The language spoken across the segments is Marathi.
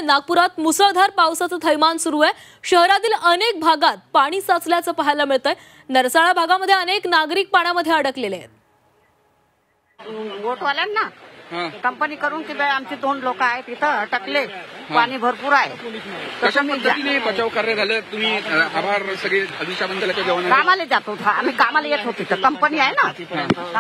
नागपुरात मुसळधार पावसाचं थैमान सुरू आहे। शहरातील अनेक भागात पाणी साचल्याचं पाहायला मिळतंय। नरसाळा भागामध्ये अनेक नागरिक पाण्यामध्ये अडकलेले आहेत। वोटवाल्यांना कंपनी करून की आमचे 2 लोक आहेत तिथं अटकले, पाणी भरपूर आहे। कशा पद्धतीने बचाव कार्य झालं? तुम्ही आभार सगळे अग्निशमन दलाच्या जवानांना। कामाला जात होतो आम्ही, कामाला येत होतो तिथं, कंपनी आहे ना।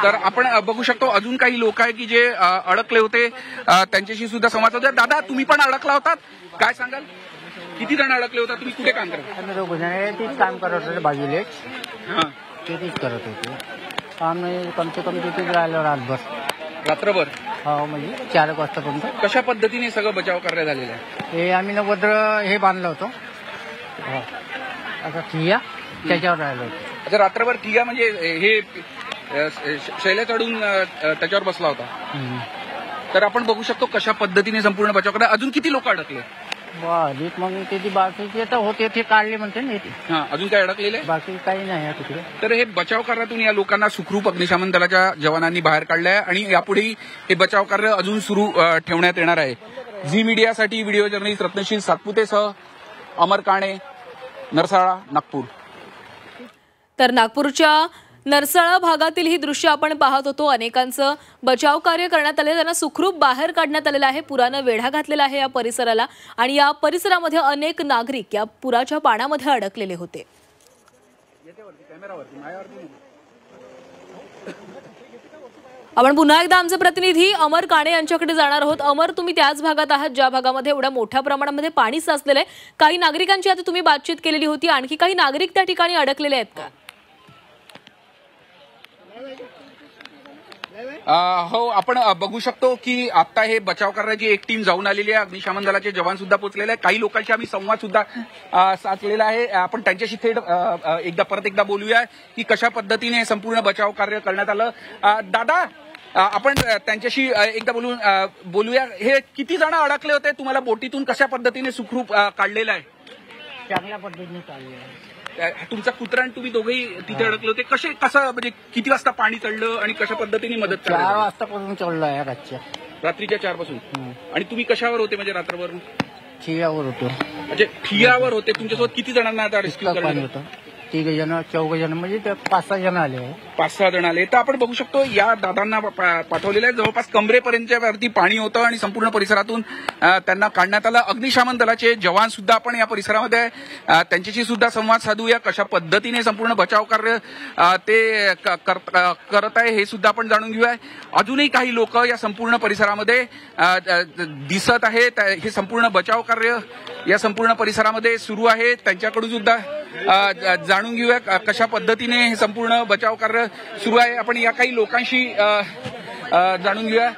तर आपण बघू शकतो अजून काही लोक आहेत की जे अडकले होते, त्यांच्याशी सुद्धा संवाद साधूया। दादा, तुम्ही पण अडकला होतात, काय सांगाल? किती जण अडकले होता? तुम्ही कुठे काम करता? आम्ही 2 जण तीच काम करत होते, बाजूलेच तेच करत होते। आम्ही कम से कम तिथेच राहिलो रात्रभर। हो, म्हणजे 4 वाजतापर्यंत। कशा पद्धतीने सगळं बचाव कार्य झालेलं आहे? हे आम्ही नवद्र हे बांधलं होतं, आता ठिया त्याच्यावर राहिलो होतो। अच्छा, रात्रभर ठिया म्हणजे हे शैल्या चढून त्याच्यावर बसला होता। तर आपण बघू शकतो कशा पद्धतीने संपूर्ण बचाव कार्य। अजून किती लोक अडकले? अधिक मग ते बाकीचे तर होते, ते काढले म्हणते ना। अजून काय अडकलेले? बाकी काही नाही आहे तिकडे। तर हे बचाव कार्यातून या लोकांना सुखरूप अग्निशमन दलाच्या जवानांनी बाहेर काढले आहे आणि यापुढे हे बचाव कार्य अजून सुरू ठेवण्यात येणार आहे। झी मीडियासाठी व्हिडिओ जर्नलिस्ट रत्नशील सातपुतेसह अमर काणे, नरसाळा, नागपूर। तर नागपूरच्या नरसाळा भागातील ही दृश्य आपण पाहत होतो। अनेकांचं बचाव कार्य करण्यात आले, त्यांना सुखरूप बाहेर काढण्यात आलेलं आहे। पुरानं वेढा घातलेला आहे या परिसराला आणि या परिसरामध्ये अनेक नागरिक या पुराच्या पाण्यामध्ये अडकलेले होते। आपण पुन्हा एकदा आमचे प्रतिनिधी अमर काणे यांच्याकडे जाणार आहोत। अमर, तुम्ही त्याच भागात आहात ज्या भागामध्ये एवढ्या मोठ्या प्रमाणामध्ये पाणी साचलेलं आहे। काही नागरिकांची आता तुम्ही बातचीत केलेली होती, आणखी काही नागरिक त्या ठिकाणी अडकलेले आहेत का? हो, आपण बघू शकतो की आता हे बचाव करण्याची एक टीम जाऊन आलेली आहे। अग्निशमन दलाचे जवान सुद्धा पोहोचलेले आहेत। काही लोकांशी आम्ही संवाद सुद्धा साधलेला आहे। आपण त्यांच्याशी थेट परत एकदा बोलूया की कशा पद्धतीने संपूर्ण बचाव कार्य करण्यात आलं। दादा, आपण त्यांच्याशी एकदा बोलूया। हे किती जण अडकले होते? तुम्हाला बोटीतून कशा पद्धतीने सुखरूप काढलेलं आहे? चांगल्या पद्धतीने चालले आहे। तुमचा कुत्रा आणि तुम्ही दोघेही तिथे अडकले होते, कसं म्हणजे किती वाजता पाणी चढलं आणि कशा पद्धतीने मदत? 4 वाजतापासून चढलं आहे रात्रीच्या 4 पासून। आणि तुम्ही कशावर होते? म्हणजे रात्रभर ठियावर होतो। म्हणजे ठियावर होते। तुमच्यासोबत किती जणांना आता रेस्क्यू करण्यात होतं? 3 जण 4 जण, म्हणजे 5-6 जण आले। 5-6 जण आले। तर आपण बघू शकतो या दादांना पाठवलेलं आहे। जवळपास कमरेपर्यंतच्या वरती पाणी होतं आणि संपूर्ण परिसरातून त्यांना काढण्यात आलं। अग्निशमन दलाचे जवान सुद्धा आपण या परिसरामध्ये त्यांच्याशी सुद्धा संवाद साधूया। कशा पद्धतीने संपूर्ण बचाव कार्य ते करत आहे हे सुद्धा आपण जाणून घेऊया। अजूनही काही लोक या संपूर्ण परिसरामध्ये दिसत आहेत। हे संपूर्ण बचाव कार्य या संपूर्ण परिसरामध्ये सुरू आहे। त्यांच्याकडून सुद्धा जाणून घेऊया कशा पद्धतीने हे संपूर्ण बचाव कार्य सुरू आहे। आपण या काही लोकांशी जाणून घेऊया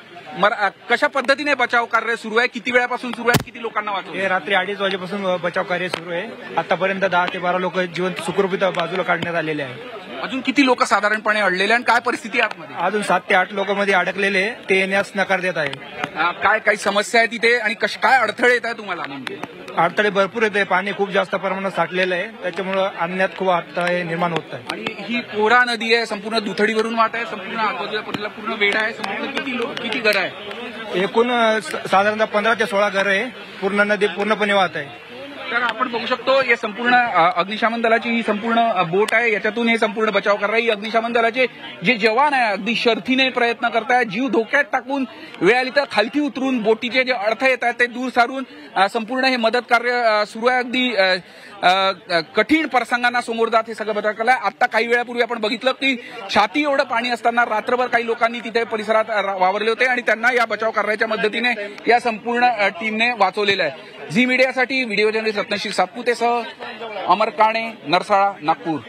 कशा पद्धतीने बचाव कार्य सुरू आहे, किती वेळापासून सुरू आहे, किती लोकांना वाचवलं? हे रात्री 2:30 वाजेपासून बचाव कार्य सुरू आहे। आतापर्यंत 10 ते 12 लोक जिवंत सुखरूप बाजूला काढण्यात आलेले आहे। अजून किती लोक साधारणपणे अडलेले आणि काय परिस्थिती आहे आतमध्ये? अजून 7 ते 8 लोक मध्ये अडकलेले, ते येण्यास नकार देत आहे। काय काही समस्या आहे तिथे आणि काय अडथळे येत आहे तुम्हाला? म्हणजे अडथळे भरपूर येत आहे, पाणी खूप जास्त प्रमाणात साठलेलं आहे, त्याच्यामुळे आणण्यात खूप अडथळे निर्माण होत आहे। आणि ही कोरा नदी आहे, संपूर्ण दुथडीवरून वाहत आहे, संपूर्ण आजूबाजूला पूर्ण वेढा आहे, संपूर्ण किती घर आहे? एकूण साधारणतः 15 ते 16 घर आहे। पूर्ण नदी पूर्णपणे वाहत आहे। तर आपण बघू शकतो हे संपूर्ण अग्निशमन दलाची ही संपूर्ण बोट आहे, याच्यातून हे संपूर्ण बचाव करणार आहे। अग्निशमन दलाचे जे जवान आहे अगदी शर्थीने प्रयत्न करतायत, जीव धोक्यात टाकून वेळ आली तर खालती उतरून बोटीचे जे अडथळे येत आहेत ते दूर सारून संपूर्ण हे मदत कार्य सुरू आहे। अगदी कठीण प्रसंगांना समोर जात हे सगळं बचाव केलं आहे। आता काही वेळापूर्वी आपण बघितलं की छाती एवढं पाणी असताना रात्रभर काही लोकांनी तिथे परिसरात वावरले होते आणि त्यांना या बचाव कार्याच्या मदतीने या संपूर्ण टीमने वाचवलेलं आहे। झी मीडियासाठी व्हिडिओ जर्नलिस्ट रत्नशील सातपुतेसह अमर काणे, नरसाळा, नागपूर।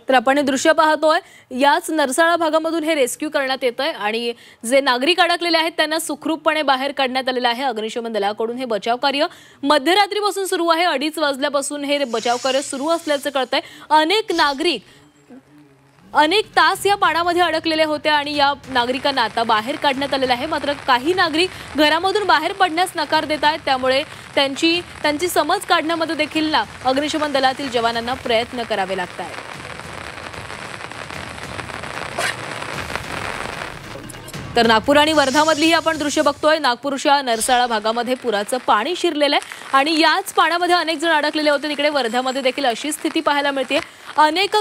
तर आपण हे दृश्य पाहतोय, याच नरसाळा भागामधून हे रेस्क्यू करण्यात येतंय आणि जे नागरिक अडकलेले आहेत त्यांना सुखरूपपणे बाहेर काढण्यात आलेलं आहे। अग्निशमन दलाकडून हे बचाव कार्य मध्यरात्रीपासून सुरू आहे। 2:30 वाजल्यापासून हे बचाव कार्य सुरू असल्याचं कळतंय। अनेक नागरिक अनेक तास या पाण्यामध्ये अडकलेले होते आणि या नागरिकांना आता बाहेर काढण्यात आलेलं आहे। मात्र काही नागरिक घरामधून बाहेर पडण्यास नकार देत आहेत, त्यामुळे त्यांची समज काढण्यामध्ये देखील अग्निशमन दलातील जवानांना प्रयत्न करावे लागत आहेत। तर नागपूर आणि वर्धामधली ही आपण दृश्य बघतोय. नागपूरच्या नरसाळा भागामध्ये पुराचं पाणी शिरलेलं आहे आणि याच पाण्यामध्ये अनेक जण अडकलेले होते. तिकडे वर्धामध्ये देखील अशी स्थिती पाहायला मिळते. अनेक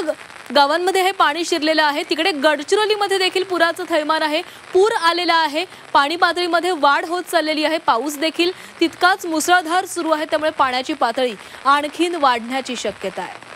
गावांमध्ये हे पाणी शिरलेलं आहे. तिकडे गडचिरोलीमध्ये देखील पुराचं थैमान आहे. पूर आलेला आहे. पाणी पातळीमध्ये वाढ होत चाललेली आहे. पाऊस देखील तितकाच मुसळधार सुरू आहे. त्यामुळे पाण्याची पातळी आणखीन वाढण्याची शक्यता आहे.